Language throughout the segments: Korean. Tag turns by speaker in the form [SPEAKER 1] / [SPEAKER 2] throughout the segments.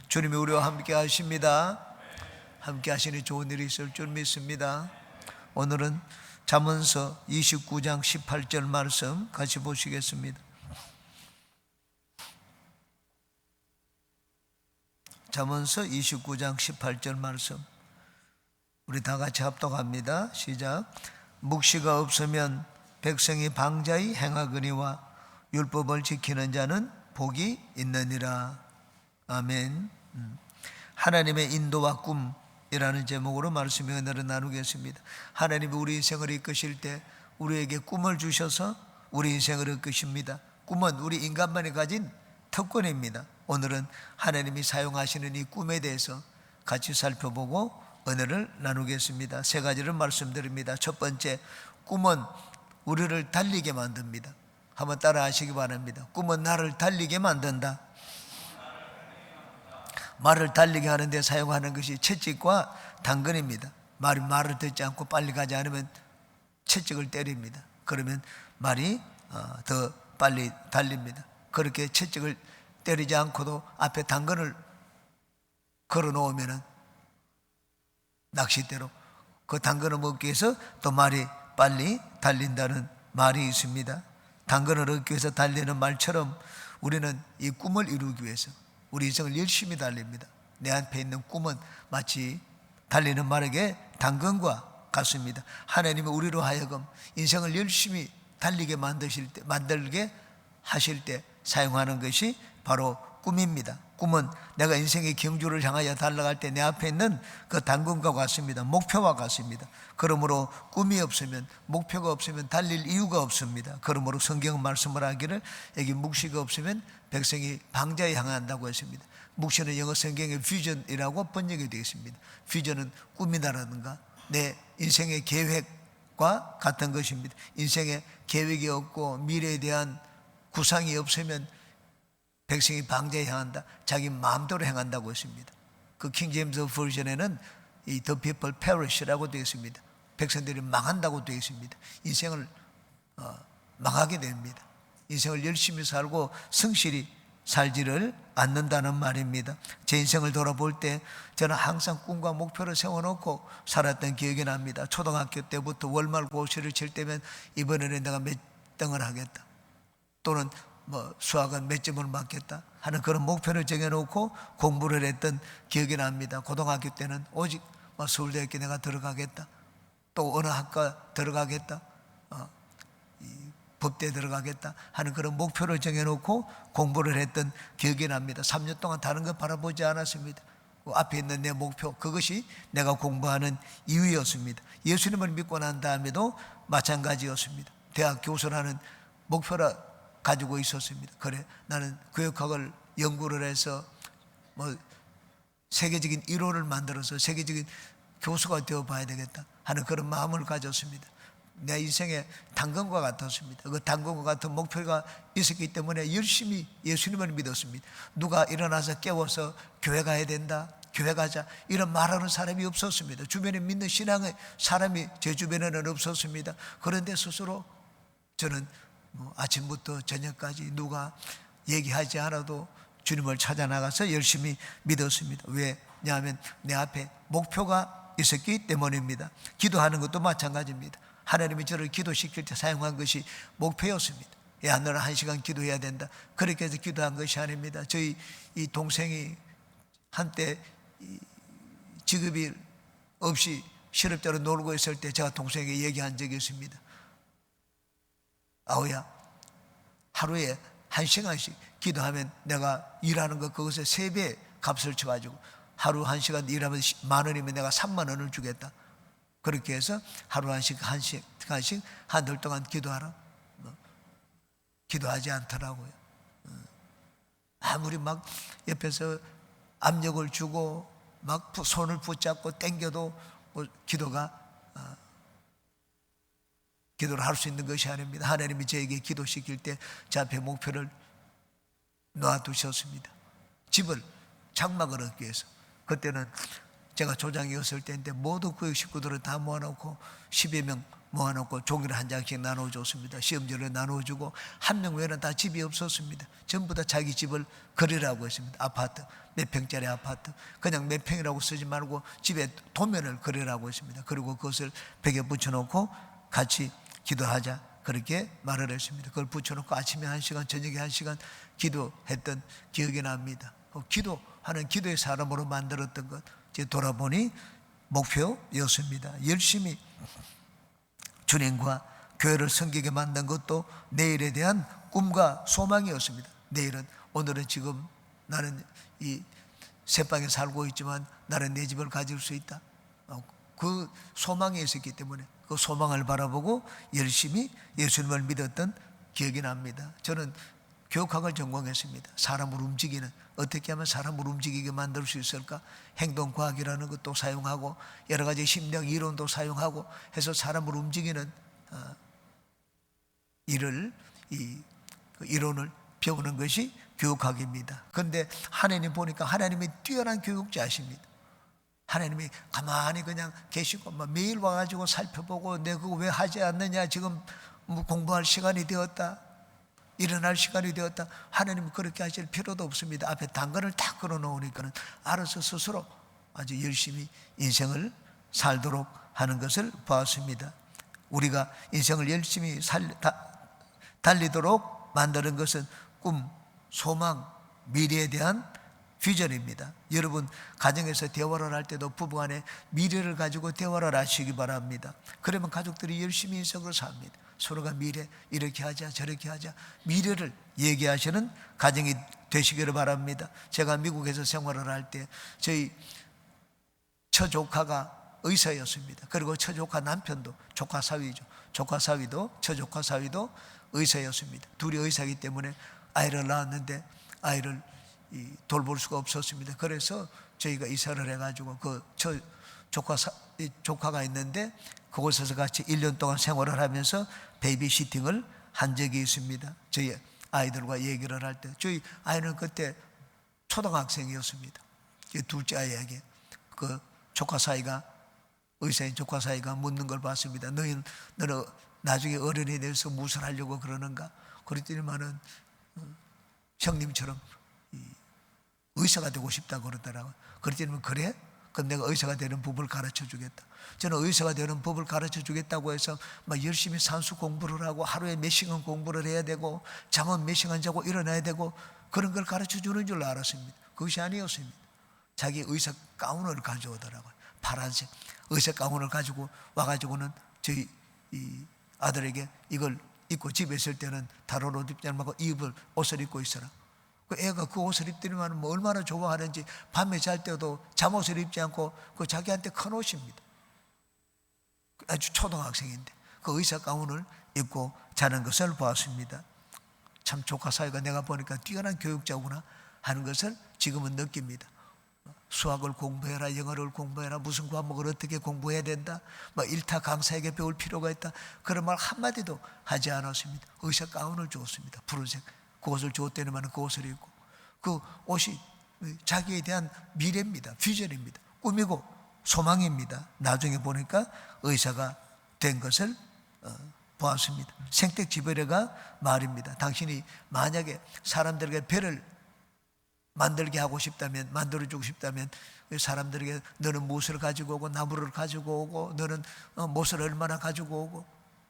[SPEAKER 1] 주님이 우리와 함께 하십니다. 함께 하시니 좋은 일이 있을 줄 믿습니다. 오늘은 잠언서 29장 18절 말씀 같이 보시겠습니다. 잠언서 29장 18절 말씀 우리 다 같이 합독합니다. 시작. 묵시가 없으면 백성이 방자히 행하거니와 율법을 지키는 자는 복이 있느니라. 아멘. 하나님의 인도와 꿈이라는 제목으로 말씀의 은혜를 나누겠습니다. 하나님이 우리 인생을 이끄실 때 우리에게 꿈을 주셔서 우리 인생을 이끄십니다. 꿈은 우리 인간만이 가진 특권입니다. 오늘은 하나님이 사용하시는 이 꿈에 대해서 같이 살펴보고 은혜를 나누겠습니다. 세 가지를 말씀드립니다. 첫 번째, 꿈은 우리를 달리게 만듭니다. 한번 따라 하시기 바랍니다. 꿈은 나를 달리게 만든다. 말을 달리게 하는데 사용하는 것이 채찍과 당근입니다. 말을 듣지 않고 빨리 가지 않으면 채찍을 때립니다. 그러면 말이 더 빨리 달립니다. 그렇게 채찍을 때리지 않고도 앞에 당근을 걸어 놓으면 낚싯대로 그 당근을 먹기 위해서 또 말이 빨리 달린다는 말이 있습니다. 당근을 얻기 위해서 달리는 말처럼 우리는 이 꿈을 이루기 위해서 우리 인생을 열심히 달립니다. 내 앞에 있는 꿈은 마치 달리는 말에게 당근과 같습니다. 하나님은 우리로 하여금 인생을 열심히 달리게 만들게 하실 때 사용하는 것이 바로 꿈입니다. 꿈은 내가 인생의 경주를 향하여 달려갈 때 내 앞에 있는 그 당근과 같습니다. 목표와 같습니다. 그러므로 꿈이 없으면, 목표가 없으면 달릴 이유가 없습니다. 그러므로 성경은 말씀을 하기를 여기 묵시가 없으면 백성이 방자에 향한다고 했습니다. 묵시는 영어 성경의 비전이라고 번역이 되어 있습니다. 비전은 꿈이다라든가 내 인생의 계획과 같은 것입니다. 인생에 계획이 없고 미래에 대한 구상이 없으면 백성이 방자에 향한다. 자기 마음대로 행한다고 했습니다. 그 킹 제임스 버전에는 이 The people perish라고 되어 있습니다. 백성들이 망한다고 되어 있습니다. 인생을 망하게 됩니다. 인생을 열심히 살고 성실히 살지를 않는다는 말입니다. 제 인생을 돌아볼 때 저는 항상 꿈과 목표를 세워놓고 살았던 기억이 납니다. 초등학교 때부터 월말 고시를 칠 때면 이번에는 내가 몇 등을 하겠다, 또는 수학은 몇 점을 맞겠다 하는 그런 목표를 정해놓고 공부를 했던 기억이 납니다. 고등학교 때는 오직 서울대학교 내가 들어가겠다, 또 어느 학과 들어가겠다, 법대 들어가겠다 하는 그런 목표를 정해놓고 공부를 했던 기억이 납니다. 3년 동안 다른 것 바라보지 않았습니다. 앞에 있는 내 목표, 그것이 내가 공부하는 이유였습니다. 예수님을 믿고 난 다음에도 마찬가지였습니다. 대학 교수라는 목표를 가지고 있었습니다. 그래, 나는 교육학을 연구를 해서 세계적인 이론을 만들어서 세계적인 교수가 되어봐야 되겠다 하는 그런 마음을 가졌습니다. 내 인생의 당근과 같았습니다. 그 당근과 같은 목표가 있었기 때문에 열심히 예수님을 믿었습니다. 누가 일어나서 깨워서 교회 가야 된다, 교회 가자 이런 말하는 사람이 없었습니다. 주변에 믿는 신앙의 사람이 제 주변에는 없었습니다. 그런데 스스로 저는 아침부터 저녁까지 누가 얘기하지 않아도 주님을 찾아 나가서 열심히 믿었습니다. 왜냐하면 내 앞에 목표가 있었기 때문입니다. 기도하는 것도 마찬가지입니다. 하나님이 저를 기도시킬 때 사용한 것이 목표였습니다. 야, 너는 1시간 기도해야 된다. 그렇게 해서 기도한 것이 아닙니다. 저희 이 동생이 한때 직업이 없이 실업자로 놀고 있을 때 제가 동생에게 얘기한 적이 있습니다. 아우야, 하루에 1시간씩 기도하면 내가 일하는 것 그것에 3배 값을 쳐가지고 하루 1시간 일하면 10,000원이면 내가 30,000원을 주겠다. 그렇게 해서 하루 1시간씩 한달 동안 기도하라. 기도하지 않더라고요. 아무리 막 옆에서 압력을 주고 막 손을 붙잡고 당겨도 기도를 할 수 있는 것이 아닙니다. 하나님이 저에게 기도시킬 때 제 앞에 목표를 놔두셨습니다. 집을 장막을 얻기 위해서. 그때는 제가 조장이었을 때인데 모두 구역 식구들을 다 모아놓고 10여 명 모아놓고 종이를 한 장씩 나눠줬습니다. 시험지를 나눠주고 한 명 외에는 다 집이 없었습니다. 전부 다 자기 집을 거리라고 했습니다. 아파트, 몇 평짜리 아파트, 그냥 몇 평이라고 쓰지 말고 집에 도면을 거리라고 했습니다. 그리고 그것을 벽에 붙여놓고 같이 기도하자, 그렇게 말을 했습니다. 그걸 붙여놓고 아침에 1시간, 저녁에 1시간 기도했던 기억이 납니다. 기도하는 기도의 사람으로 만들었던 것, 제가 돌아보니 목표였습니다. 열심히 주님과 교회를 섬기게 만든 것도 내일에 대한 꿈과 소망이었습니다. 오늘은 지금 나는 이 새방에 살고 있지만 나는 내 집을 가질 수 있다. 그 소망이 있었기 때문에 그 소망을 바라보고 열심히 예수님을 믿었던 기억이 납니다. 저는 교육학을 전공했습니다. 사람을 움직이는, 어떻게 하면 사람을 움직이게 만들 수 있을까? 행동과학이라는 것도 사용하고 여러 가지 심리학 이론도 사용하고 해서 사람을 움직이는 이론을 배우는 것이 교육학입니다. 그런데 하나님 보니까 하나님이 뛰어난 교육자십니다. 하나님이 가만히 그냥 계시고 매일 와가지고 살펴보고 내가 그거 왜 하지 않느냐, 지금 공부할 시간이 되었다, 일어날 시간이 되었다. 하나님은 그렇게 하실 필요도 없습니다. 앞에 당근을 딱 걸어놓으니까는 알아서 스스로 아주 열심히 인생을 살도록 하는 것을 보았습니다. 우리가 인생을 열심히 달리도록 만드는 것은 꿈, 소망, 미래에 대한 비전입니다. 여러분 가정에서 대화를 할 때도 부부간에 미래를 가지고 대화를 하시기 바랍니다. 그러면 가족들이 열심히 인생을 삽니다. 서로가 미래 이렇게 하자 저렇게 하자, 미래를 얘기하시는 가정이 되시기를 바랍니다. 제가 미국에서 생활을 할 때 저희 처조카가 의사였습니다. 그리고 처조카 남편도 조카 사위죠. 처조카 사위도 의사였습니다. 둘이 의사이기 때문에 아이를 낳았는데 아이를 돌볼 수가 없었습니다. 그래서 저희가 이사를 해가지고 그 조카가 있는데 그곳에서 같이 1년 동안 생활을 하면서 베이비시팅을 한 적이 있습니다. 저희 아이들과 얘기를 할 때 저희 아이는 그때 초등학생이었습니다. 둘째 아이에게 그 의사인 조카 사이가 묻는 걸 봤습니다. 너는 나중에 어른이 돼서 무엇을 하려고 그러는가? 그랬더니만은 형님처럼 의사가 되고 싶다고 그러더라고요. 그랬더니 그래? 그럼 내가 의사가 되는 법을 가르쳐 주겠다. 저는 의사가 되는 법을 가르쳐 주겠다고 해서 막 열심히 산수 공부를 하고 하루에 몇 시간 공부를 해야 되고 잠은 몇 시간 자고 일어나야 되고 그런 걸 가르쳐 주는 줄 알았습니다. 그것이 아니었습니다. 자기 의사 가운을 가져오더라고요. 파란색 의사 가운을 가지고 와가지고는 저희 이 아들에게 이걸 입고 집에 있을 때는 다른 옷 입지 말고 옷을 입고 있어라. 그 애가 그 옷을 입더니만 뭐 얼마나 좋아하는지 밤에 잘 때도 잠옷을 입지 않고 그 자기한테 큰 옷입니다. 아주 초등학생인데 그 의사 가운을 입고 자는 것을 보았습니다. 참 조카 사이가 내가 보니까 뛰어난 교육자구나 하는 것을 지금은 느낍니다. 수학을 공부해라, 영어를 공부해라, 무슨 과목을 어떻게 공부해야 된다, 뭐 일타 강사에게 배울 필요가 있다, 그런 말 한마디도 하지 않았습니다. 의사 가운을 주었습니다. 푸른색 그 옷을 주었더니만 그 옷을 입고 그 옷이 자기에 대한 미래입니다. 비전입니다. 꿈이고 소망입니다. 나중에 보니까 의사가 된 것을 보았습니다. 생택지배례가 말입니다. 당신이 만약에 사람들에게 배를 만들게 하고 싶다면, 만들어주고 싶다면 사람들에게 너는 무엇을 가지고 오고 나무를 가지고 오고 너는 못을 얼마나 가지고 오고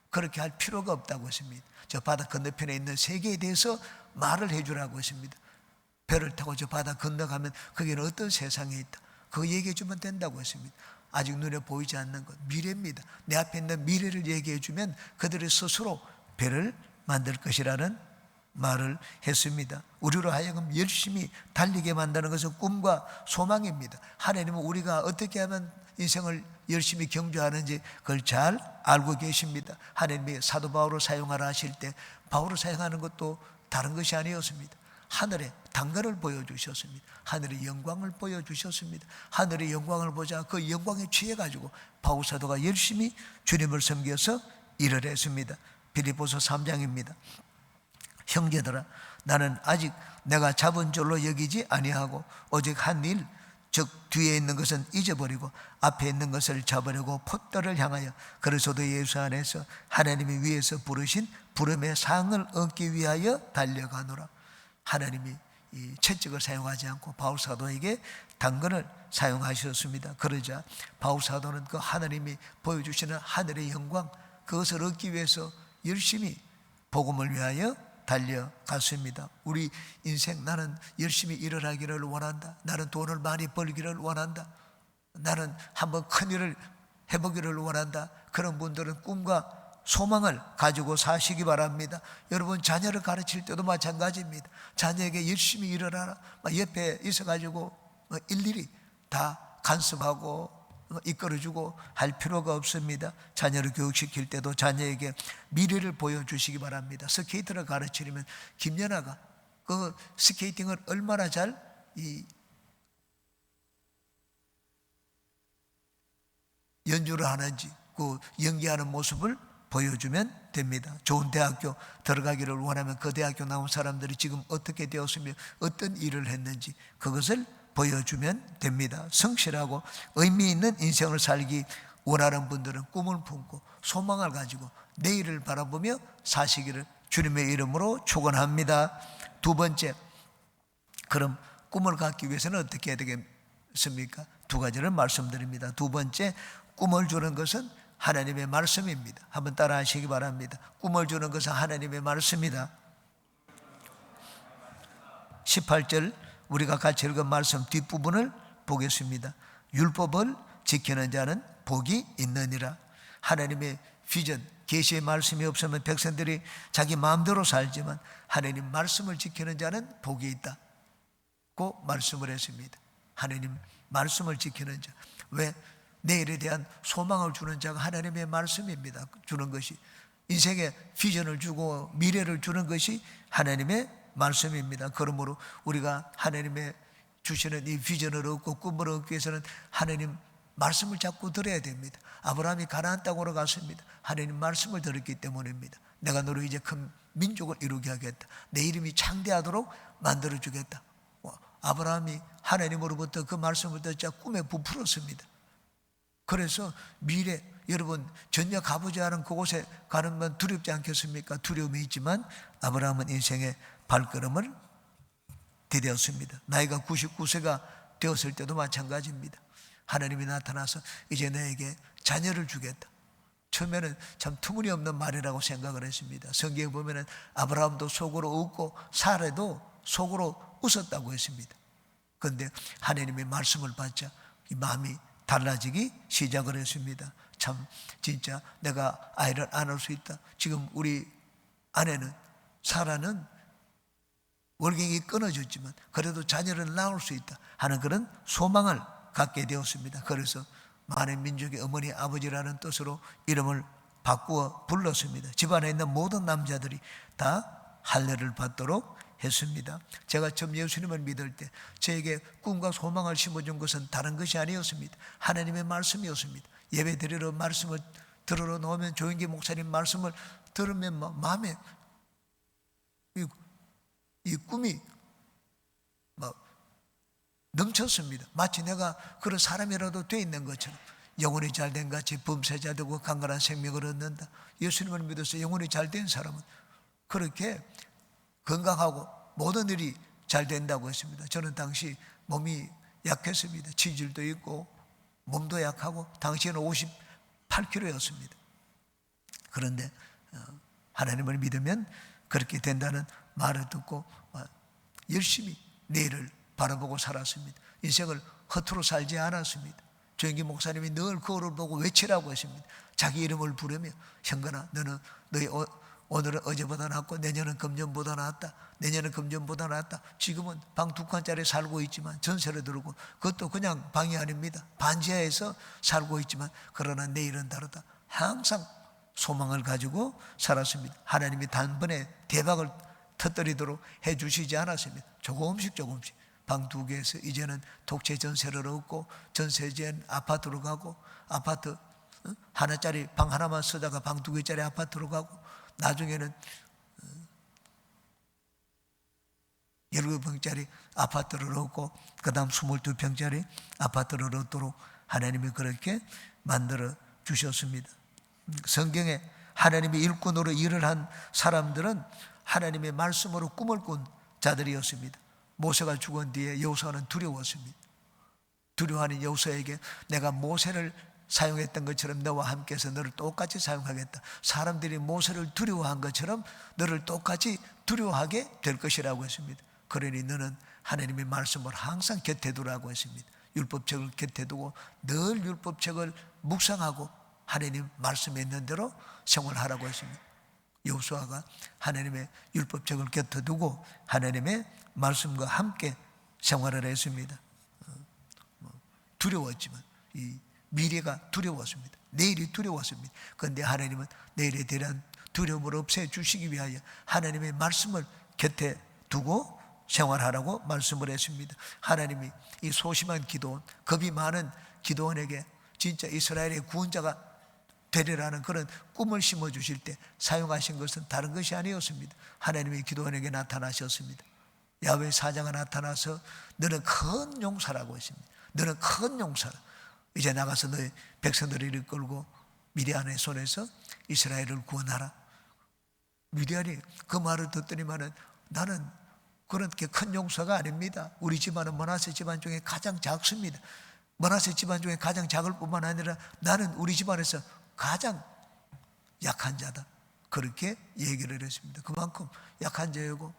[SPEAKER 1] 그렇게 할 필요가 없다고 했습니다. 저 바다 건너편에 있는 세계에 대해서 말을 해주라고 했습니다. 배를 타고 저 바다 건너가면 거기는 어떤 세상에 있다, 그거 얘기해 주면 된다고 했습니다. 아직 눈에 보이지 않는 것, 미래입니다. 내 앞에 있는 미래를 얘기해 주면 그들이 스스로 배를 만들 것이라는 말을 했습니다. 우리로 하여금 열심히 달리게 만드는 것은 꿈과 소망입니다. 하나님은 우리가 어떻게 하면 인생을 열심히 경주하는지 그걸 잘 알고 계십니다. 하나님이 사도 바울을 사용하라 하실 때 바울을 사용하는 것도 다른 것이 아니었습니다. 하늘의 당근을 보여주셨습니다. 하늘의 영광을 보여주셨습니다. 하늘의 영광을 보자 그 영광에 취해가지고 바울 사도가 열심히 주님을 섬겨서 일을 했습니다. 빌립보서 3장입니다. 형제들아, 나는 아직 내가 잡은 줄로 여기지 아니하고 오직 한 일 즉 뒤에 있는 것은 잊어버리고 앞에 있는 것을 잡으려고 폿더를 향하여 그리스도 예수 안에서 하나님이 위에서 부르신 부름의 상을 얻기 위하여 달려가노라. 하나님이 이 채찍을 사용하지 않고 바울 사도에게 당근을 사용하셨습니다. 그러자 바울 사도는 그 하나님이 보여주시는 하늘의 영광, 그것을 얻기 위해서 열심히 복음을 위하여 달려갔습니다. 우리 인생, 나는 열심히 일을 하기를 원한다. 나는 돈을 많이 벌기를 원한다. 나는 한번 큰 일을 해보기를 원한다. 그런 분들은 꿈과 소망을 가지고 사시기 바랍니다. 여러분, 자녀를 가르칠 때도 마찬가지입니다. 자녀에게 열심히 일을 하라, 옆에 있어가지고 일일이 다 간섭하고 이끌어주고 할 필요가 없습니다. 자녀를 교육시킬 때도 자녀에게 미래를 보여주시기 바랍니다. 스케이트를 가르치려면 김연아가 그 스케이팅을 얼마나 잘 연주를 하는지 그 연기하는 모습을 보여주면 됩니다. 좋은 대학교 들어가기를 원하면 그 대학교 나온 사람들이 지금 어떻게 되었으며 어떤 일을 했는지 그것을 보여주면 됩니다. 성실하고 의미 있는 인생을 살기 원하는 분들은 꿈을 품고 소망을 가지고 내일을 바라보며 사시기를 주님의 이름으로 축원합니다. 두 번째, 그럼 꿈을 갖기 위해서는 어떻게 해야 되겠습니까? 두 가지를 말씀드립니다. 두 번째, 꿈을 주는 것은 하나님의 말씀입니다. 한번 따라 하시기 바랍니다. 꿈을 주는 것은 하나님의 말씀이다. 18절 우리가 같이 읽은 말씀 뒷부분을 보겠습니다. 율법을 지키는 자는 복이 있느니라. 하나님의 비전, 계시의 말씀이 없으면 백성들이 자기 마음대로 살지만 하나님 말씀을 지키는 자는 복이 있다고 말씀을 했습니다. 하나님 말씀을 지키는 자. 왜? 내일에 대한 소망을 주는 자가 하나님의 말씀입니다. 주는 것이 인생의 비전을 주고 미래를 주는 것이 하나님의 말씀입니다. 그러므로 우리가 하나님의 주시는 이 비전을 얻고 꿈을 얻기 위해서는 하나님 말씀을 자꾸 들어야 됩니다. 아브라함이 가나안 땅으로 갔습니다. 하나님 말씀을 들었기 때문입니다. 내가 너로 이제 큰 민족을 이루게 하겠다. 내 이름이 창대하도록 만들어주겠다. 아브라함이 하나님으로부터 그 말씀을 듣자 꿈에 부풀었습니다. 그래서 미래, 여러분 전혀 가보지 않은 그곳에 가는 건 두렵지 않겠습니까? 두려움이 있지만 아브라함은 인생의 발걸음을 디뎠습니다. 나이가 99세가 되었을 때도 마찬가지입니다. 하나님이 나타나서 이제 너에게 자녀를 주겠다. 처음에는 참 터무니없는 말이라고 생각을 했습니다. 성경에 보면은 아브라함도 속으로 웃고 사라도 속으로 웃었다고 했습니다. 그런데 하나님의 말씀을 받자 이 마음이 달라지기 시작을 했습니다. 참 진짜 내가 아이를 안을 수 있다. 지금 우리 아내는 사라는 월경이 끊어졌지만 그래도 자녀를 낳을 수 있다 하는 그런 소망을 갖게 되었습니다. 그래서 많은 민족의 어머니 아버지라는 뜻으로 이름을 바꾸어 불렀습니다. 집안에 있는 모든 남자들이 다 할례를 받도록 했습니다. 제가 처음 예수님을 믿을 때 저에게 꿈과 소망을 심어준 것은 다른 것이 아니었습니다. 하나님의 말씀이었습니다. 예배 드리러 말씀을 들으러 나오면 조영기 목사님 말씀을 들으면 마음에 이 꿈이 넘쳤습니다. 마치 내가 그런 사람이라도 돼 있는 것처럼 영혼이 잘된 같이 범사자 되고 강건한 생명을 얻는다. 예수님을 믿어서 영혼이 잘된 사람은 그렇게 건강하고 모든 일이 잘 된다고 했습니다. 저는 당시 몸이 약했습니다. 치질도 있고 몸도 약하고 당시에는 58kg였습니다. 그런데 하나님을 믿으면 그렇게 된다는 말을 듣고 열심히 내일을 바라보고 살았습니다. 인생을 허투루 살지 않았습니다. 조영기 목사님이 늘 그거를 보고 외치라고 했습니다. 자기 이름을 부르며 형건아 너는 너희 오늘은 어제보다 낫고 내년은 금년보다 낫다. 내년은 금년보다 낫다. 지금은 방 2칸짜리 살고 있지만 전세를 들고 그것도 그냥 방이 아닙니다. 반지하에서 살고 있지만 그러나 내일은 다르다. 항상 소망을 가지고 살았습니다. 하나님이 단번에 대박을 터뜨리도록 해주시지 않았습니다. 조금씩 방 2개에서 이제는 독채 전세를 얻고 전세제한 아파트로 가고 아파트 하나짜리 방 하나만 쓰다가 방 2개짜리 아파트로 가고 나중에는 17평짜리 아파트를 얻고 그 다음 22평짜리 아파트를 얻도록 하나님이 그렇게 만들어 주셨습니다. 성경에 하나님의 일꾼으로 일을 한 사람들은 하나님의 말씀으로 꿈을 꾼 자들이었습니다. 모세가 죽은 뒤에 여호수아는 두려웠습니다. 두려워하는 여호수아에게 내가 모세를 사용했던 것처럼 너와 함께해서 너를 똑같이 사용하겠다. 사람들이 모세를 두려워한 것처럼 너를 똑같이 두려워하게 될 것이라고 했습니다. 그러니 너는 하나님의 말씀을 항상 곁에 두라고 했습니다. 율법책을 곁에 두고 늘 율법책을 묵상하고 하나님 말씀에 있는 대로 생활하라고 했습니다. 여호수아가 하나님의 율법책을 곁에 두고 하나님의 말씀과 함께 생활을 했습니다. 두려웠지만 이 미래가 두려웠습니다. 내일이 두려웠습니다. 그런데 하나님은 내일에 대한 두려움을 없애주시기 위하여 하나님의 말씀을 곁에 두고 생활하라고 말씀을 했습니다. 하나님이 이 소심한 기도원, 겁이 많은 기도원에게 진짜 이스라엘의 구원자가 되리라는 그런 꿈을 심어주실 때 사용하신 것은 다른 것이 아니었습니다. 하나님이 기도원에게 나타나셨습니다. 야훼 사자가 나타나서 너는 큰 용사라고 했습니다. 너는 큰 용사라. 이제 나가서 너의 백성들을 이끌고 미디안의 손에서 이스라엘을 구원하라. 미디안이 그 말을 듣더니만은 나는 그렇게 큰 용사가 아닙니다. 우리 집안은 므낫세 집안 중에 가장 작습니다. 므낫세 집안 중에 가장 작을 뿐만 아니라 나는 우리 집안에서 가장 약한 자다. 그렇게 얘기를 했습니다. 그만큼 약한 자이고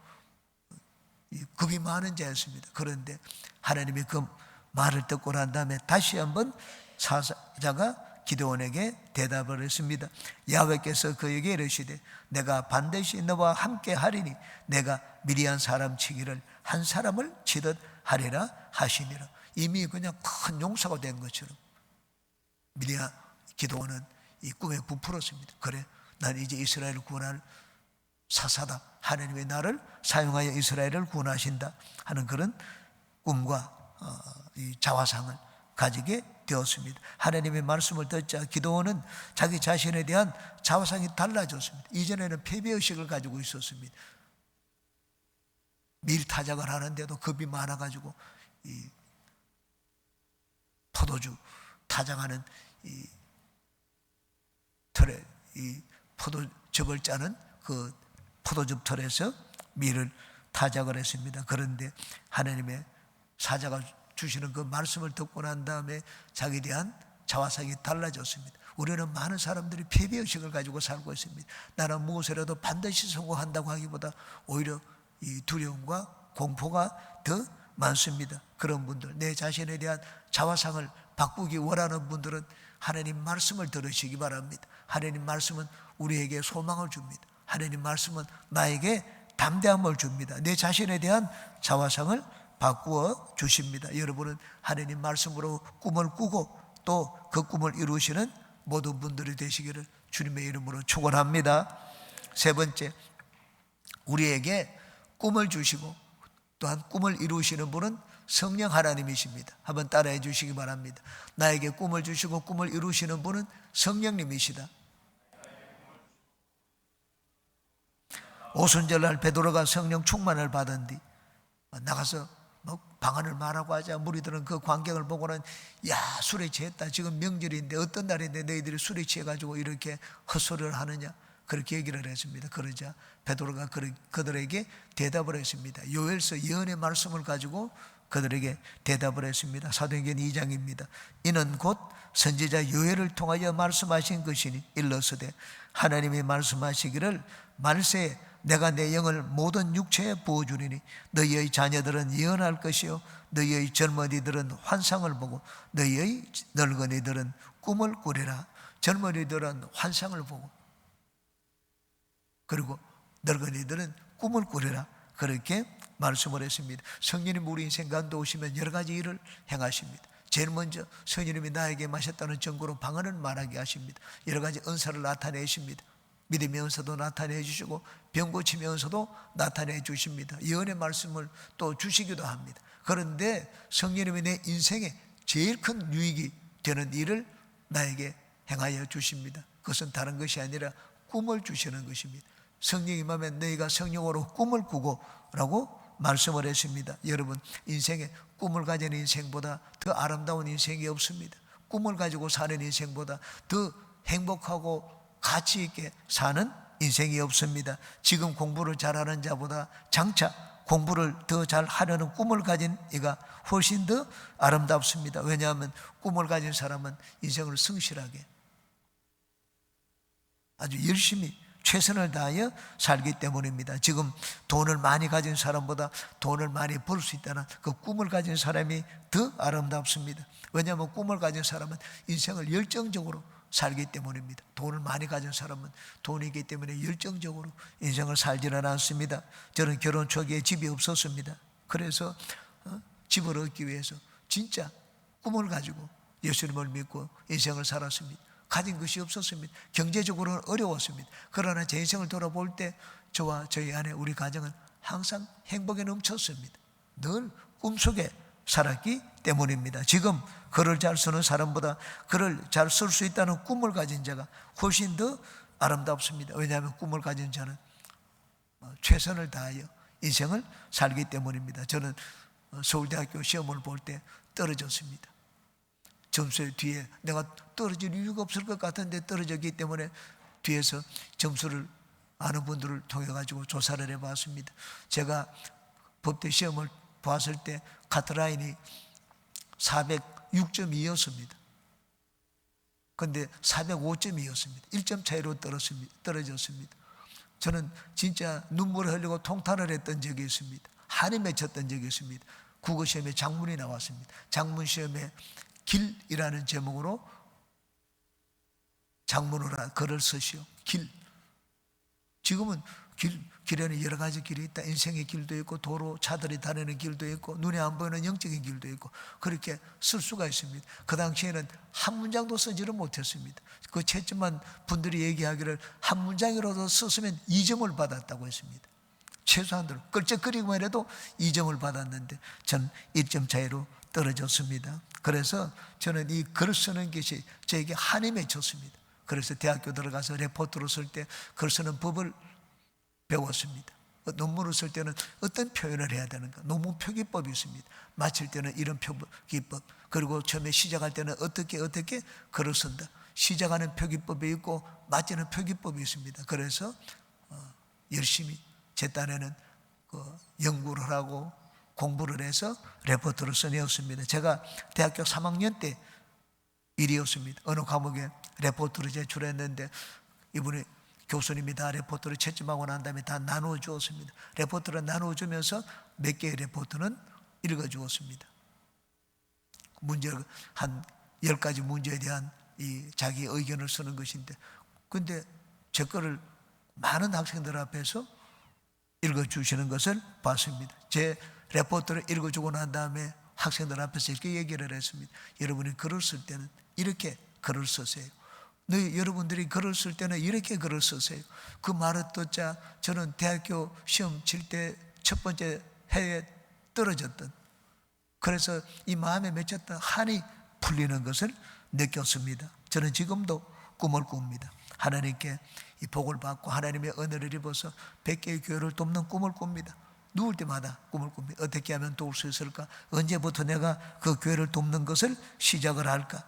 [SPEAKER 1] 겁이 많은 자였습니다. 그런데 하나님이 그 말을 듣고 난 다음에 다시 한번 사자가 기드온에게 대답을 했습니다. 야훼께서 그에게 이르시되 내가 반드시 너와 함께 하리니 내가 미디안 사람 치기를 한 사람을 치듯 하리라 하시니라. 이미 그냥 큰 용사가 된 것처럼 미디안 기드온은 이 꿈에 부풀었습니다. 그래, 난 이제 이스라엘을 구원할 사사다. 하나님의 나를 사용하여 이스라엘을 구원하신다 하는 그런 꿈과 이 자화상을 가지게 되었습니다. 하나님의 말씀을 듣자 기드온은 자기 자신에 대한 자화상이 달라졌습니다. 이전에는 패배의식을 가지고 있었습니다. 밀타작을 하는데도 겁이 많아가지고 이 포도주 타작하는 이 털에 이 포도즙을 짜는 그 포도즙 털에서 밀을 타작을 했습니다. 그런데 하나님의 사자가 주시는 그 말씀을 듣고 난 다음에 자기에 대한 자화상이 달라졌습니다. 우리는 많은 사람들이 패배의식을 가지고 살고 있습니다. 나는 무엇이라도 반드시 성공한다고 하기보다 오히려 이 두려움과 공포가 더 많습니다. 그런 분들, 내 자신에 대한 자화상을 바꾸기 원하는 분들은 하나님 말씀을 들으시기 바랍니다. 하나님 말씀은 우리에게 소망을 줍니다. 하나님 말씀은 나에게 담대함을 줍니다. 내 자신에 대한 자화상을 바꾸어 주십니다. 여러분은 하나님 말씀으로 꿈을 꾸고 또 그 꿈을 이루시는 모든 분들이 되시기를 주님의 이름으로 축원합니다. 세 번째, 우리에게 꿈을 주시고 또한 꿈을 이루시는 분은 성령 하나님이십니다. 한번 따라해 주시기 바랍니다. 나에게 꿈을 주시고 꿈을 이루시는 분은 성령님이시다. 오순절날 베드로가 성령 충만을 받은 뒤 나가서 방언을 말하고 하자. 무리들은 그 광경을 보고는 야, 술에 취했다. 지금 명절인데 어떤 날인데 너희들이 술에 취해가지고 이렇게 헛소리를 하느냐, 그렇게 얘기를 했습니다. 그러자 베드로가 그들에게 대답을 했습니다. 요엘서 예언의 말씀을 가지고 그들에게 대답을 했습니다. 사도행전 2장입니다. 이는 곧 선지자 요엘을 통하여 말씀하신 것이니 일러스되 하나님이 말씀하시기를 말세에 내가 내 영을 모든 육체에 부어주리니 너희의 자녀들은 예언할 것이요 너희의 젊은이들은 환상을 보고 너희의 늙은이들은 꿈을 꾸리라. 젊은이들은 환상을 보고 그리고 늙은이들은 꿈을 꾸리라. 그렇게 말씀을 했습니다. 성령님 우리 인생 가운데 오시면 여러 가지 일을 행하십니다. 제일 먼저 성령님이 나에게 마셨다는 증거로 방언을 말하게 하십니다. 여러 가지 은사를 나타내십니다. 믿음의 은사도 나타내 주시고 병 고침의 은사도 나타내 주십니다. 예언의 말씀을 또 주시기도 합니다. 그런데 성령님이 내 인생에 제일 큰 유익이 되는 일을 나에게 행하여 주십니다. 그것은 다른 것이 아니라 꿈을 주시는 것입니다. 성령이 임하면 너희가 성령으로 꿈을 꾸고 라고 말씀을 했습니다. 여러분, 인생에 꿈을 가진 인생보다 더 아름다운 인생이 없습니다. 꿈을 가지고 사는 인생보다 더 행복하고 가치 있게 사는 인생이 없습니다. 지금 공부를 잘하는 자보다 장차 공부를 더 잘하려는 꿈을 가진 이가 훨씬 더 아름답습니다. 왜냐하면 꿈을 가진 사람은 인생을 성실하게 아주 열심히 최선을 다하여 살기 때문입니다. 지금 돈을 많이 가진 사람보다 돈을 많이 벌 수 있다는 그 꿈을 가진 사람이 더 아름답습니다. 왜냐하면 꿈을 가진 사람은 인생을 열정적으로 살기 때문입니다. 돈을 많이 가진 사람은 돈이기 때문에 열정적으로 인생을 살지는 않습니다. 저는 결혼 초기에 집이 없었습니다. 그래서 집을 얻기 위해서 진짜 꿈을 가지고 예수님을 믿고 인생을 살았습니다. 가진 것이 없었습니다. 경제적으로는 어려웠습니다. 그러나 제 인생을 돌아볼 때 저와 저희 아내 우리 가정은 항상 행복에 넘쳤습니다. 늘 꿈속에 살았기 때문입니다. 지금 글을 잘 쓰는 사람보다 글을 잘 쓸 수 있다는 꿈을 가진 자가 훨씬 더 아름답습니다. 왜냐하면 꿈을 가진 자는 최선을 다하여 인생을 살기 때문입니다. 저는 서울대학교 시험을 볼 때 떨어졌습니다. 점수 뒤에 내가 떨어질 이유가 없을 것 같은데 떨어졌기 때문에 뒤에서 점수를 아는 분들을 통해 가지고 조사를 해봤습니다. 제가 법대 시험을 봤을 때 카트라인이 406.2였습니다. 그런데 405.2였습니다. 1점 차이로 떨어졌습니다. 저는 진짜 눈물을 흘리고 통탄을 했던 적이 있습니다. 한이 맺혔던 적이 있습니다. 국어시험에 장문이 나왔습니다. 장문시험에 길이라는 제목으로 장문으로 글을 쓰시오. 길. 지금은 길에는 여러 가지 길이 있다. 인생의 길도 있고 도로 차들이 다니는 길도 있고 눈에 안 보이는 영적인 길도 있고 그렇게 쓸 수가 있습니다. 그 당시에는 한 문장도 쓰지를 못했습니다. 그 채점한 분들이 얘기하기를 한 문장이라도 썼으면 2점을 받았다고 했습니다. 최소한으로 끌적거리기만 해도 2점을 받았는데 전 1점 차이로 떨어졌습니다. 그래서 저는 이 글 쓰는 것이 저에게 한이 맺혔습니다. 그래서 대학교 들어가서 레포트로 쓸 때 글 쓰는 법을 배웠습니다. 논문을 쓸 때는 어떤 표현을 해야 되는가, 논문 표기법이 있습니다. 마칠 때는 이런 표기법, 그리고 처음에 시작할 때는 어떻게 글을 쓴다. 시작하는 표기법이 있고 마치는 표기법이 있습니다. 그래서 열심히 제 딴에는 연구를 하고 공부를 해서 레포트를 써내었습니다. 제가 대학교 3학년 때 일이었습니다. 어느 과목에 레포트를 제출했는데 이분이 교수님이 다 레포트를 채점하고 난 다음에 다 나누어 주었습니다. 레포트를 나누어 주면서 몇 개의 레포트는 읽어 주었습니다. 문제 한 10가지 문제에 대한 이 자기 의견을 쓰는 것인데, 근데 제 거를 많은 학생들 앞에서 읽어 주시는 것을 봤습니다. 제 레포트를 읽어 주고 난 다음에 학생들 앞에서 이렇게 얘기를 했습니다. 여러분이 글을 쓸 때는 이렇게 글을 쓰세요. 여러분들이 글을 쓸 때는 이렇게 글을 쓰세요. 그 말을 듣자 저는 대학교 시험 칠 때 첫 번째 해에 떨어졌던, 그래서 이 마음에 맺혔던 한이 풀리는 것을 느꼈습니다. 저는 지금도 꿈을 꿉니다. 하나님께 이 복을 받고 하나님의 은혜를 입어서 100개의 교회를 돕는 꿈을 꿉니다. 누울 때마다 꿈을 꿉니다. 어떻게 하면 도울 수 있을까? 언제부터 내가 그 교회를 돕는 것을 시작을 할까?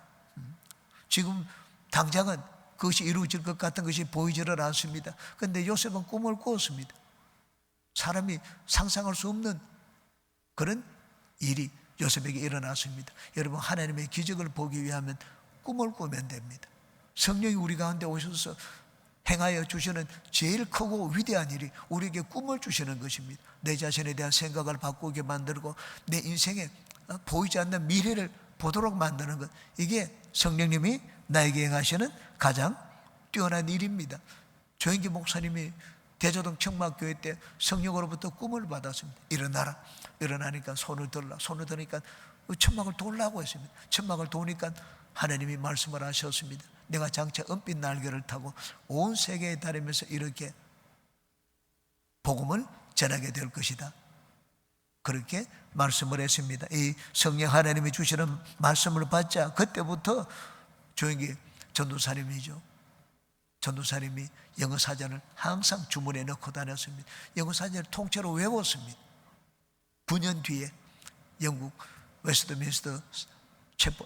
[SPEAKER 1] 지금 당장은 그것이 이루어질 것 같은 것이 보이지를 않습니다. 그런데 요셉은 꿈을 꾸었습니다. 사람이 상상할 수 없는 그런 일이 요셉에게 일어났습니다. 여러분, 하나님의 기적을 보기 위하면 꿈을 꾸면 됩니다. 성령이 우리 가운데 오셔서 행하여 주시는 제일 크고 위대한 일이 우리에게 꿈을 주시는 것입니다. 내 자신에 대한 생각을 바꾸게 만들고 내 인생에 보이지 않는 미래를 보도록 만드는 것, 이게 성령님이 나에게 행하시는 가장 뛰어난 일입니다. 조영기 목사님이 대저동 청막교회 때 성령으로부터 꿈을 받았습니다. 일어나라. 일어나니까 손을 드니까 천막을 돌라고 했습니다. 천막을 도니까 하나님이 말씀을 하셨습니다. 내가 장차 은빛 날개를 타고 온 세계에 다니면서 이렇게 복음을 전하게 될 것이다. 그렇게 말씀을 했습니다. 이 성령 하나님이 주시는 말씀을 받자 그때부터 조용히 전도사님이죠. 전도사님이 영어 사전을 항상 주머니에 넣고 다녔습니다. 영어 사전을 통째로 외웠습니다. 9년 뒤에 영국 웨스트민스터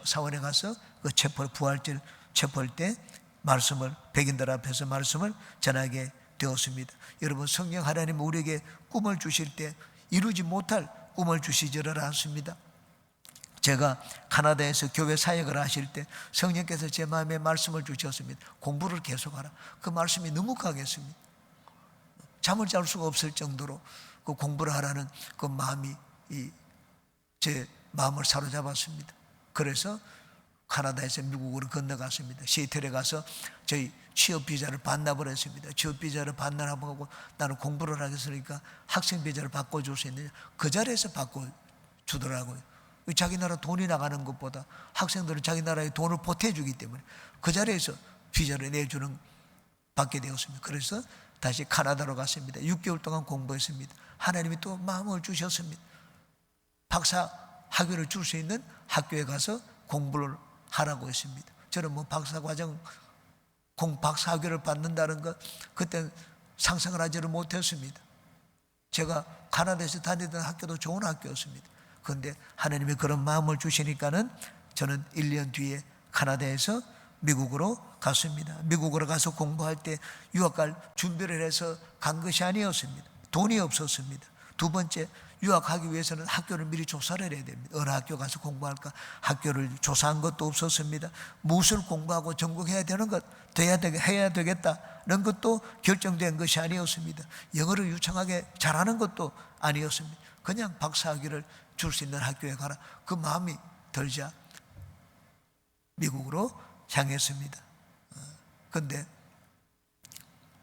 [SPEAKER 1] 사원에 가서 그 부활절 체포할 때 말씀을, 백인들 앞에서 말씀을 전하게 되었습니다. 여러분, 성령 하나님 우리에게 꿈을 주실 때 이루지 못할 꿈을 주시지를 않습니다. 제가 카나다에서 교회 사역을 하실 때 성령께서 제 마음에 말씀을 주셨습니다. 공부를 계속하라. 그 말씀이 너무 강했습니다. 잠을 잘 수가 없을 정도로 그 공부를 하라는 그 마음이 제 마음을 사로잡았습니다. 그래서 카나다에서 미국으로 건너갔습니다. 시애틀에 가서 저희 취업 비자를 반납을 했습니다. 취업 비자를 반납하고 나는 공부를 하겠으니까 학생 비자를 바꿔줄 수 있느냐? 그 자리에서 바꿔주더라고요. 자기 나라 돈이 나가는 것보다 학생들은 자기 나라에 돈을 보태주기 때문에 그 자리에서 비자를 받게 되었습니다. 그래서 다시 카나다로 갔습니다. 6개월 동안 공부했습니다. 하나님이 또 마음을 주셨습니다. 박사 학위를 줄 수 있는 학교에 가서 공부를 하라고 했습니다. 저는 박사 학위를 받는다는 것 그때 상상을 하지를 못했습니다. 제가 카나다에서 다니던 학교도 좋은 학교였습니다. 그런데 하나님이 그런 마음을 주시니까는 저는 1년 뒤에 카나다에서 미국으로 갔습니다. 미국으로 가서 공부할 때 유학 갈 준비를 해서 간 것이 아니었습니다. 돈이 없었습니다. 두 번째, 유학하기 위해서는 학교를 미리 조사를 해야 됩니다. 어느 학교 가서 공부할까? 학교를 조사한 것도 없었습니다. 무엇을 공부하고 전공해야 되는 것, 해야 되겠다는 것도 결정된 것이 아니었습니다. 영어를 유창하게 잘하는 것도 아니었습니다. 그냥 박사학위를 줄 수 있는 학교에 가라. 그 마음이 들자 미국으로 향했습니다. 그런데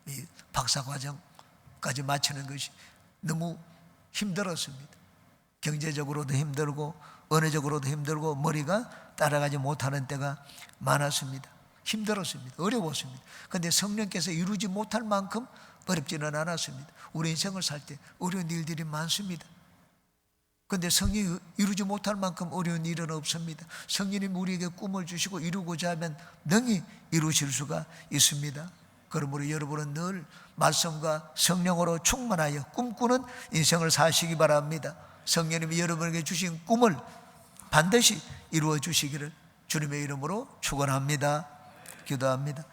[SPEAKER 1] 이 박사과정까지 마치는 것이 너무 힘들었습니다. 경제적으로도 힘들고 언어적으로도 힘들고 머리가 따라가지 못하는 때가 많았습니다. 힘들었습니다. 어려웠습니다. 그런데 성령께서 이루지 못할 만큼 어렵지는 않았습니다. 우리 인생을 살 때 어려운 일들이 많습니다. 그런데 성령이 이루지 못할 만큼 어려운 일은 없습니다. 성령님 우리에게 꿈을 주시고 이루고자 하면 능히 이루실 수가 있습니다. 그러므로 여러분은 늘 말씀과 성령으로 충만하여 꿈꾸는 인생을 사시기 바랍니다. 성령님이 여러분에게 주신 꿈을 반드시 이루어 주시기를 주님의 이름으로 축원합니다. 기도합니다.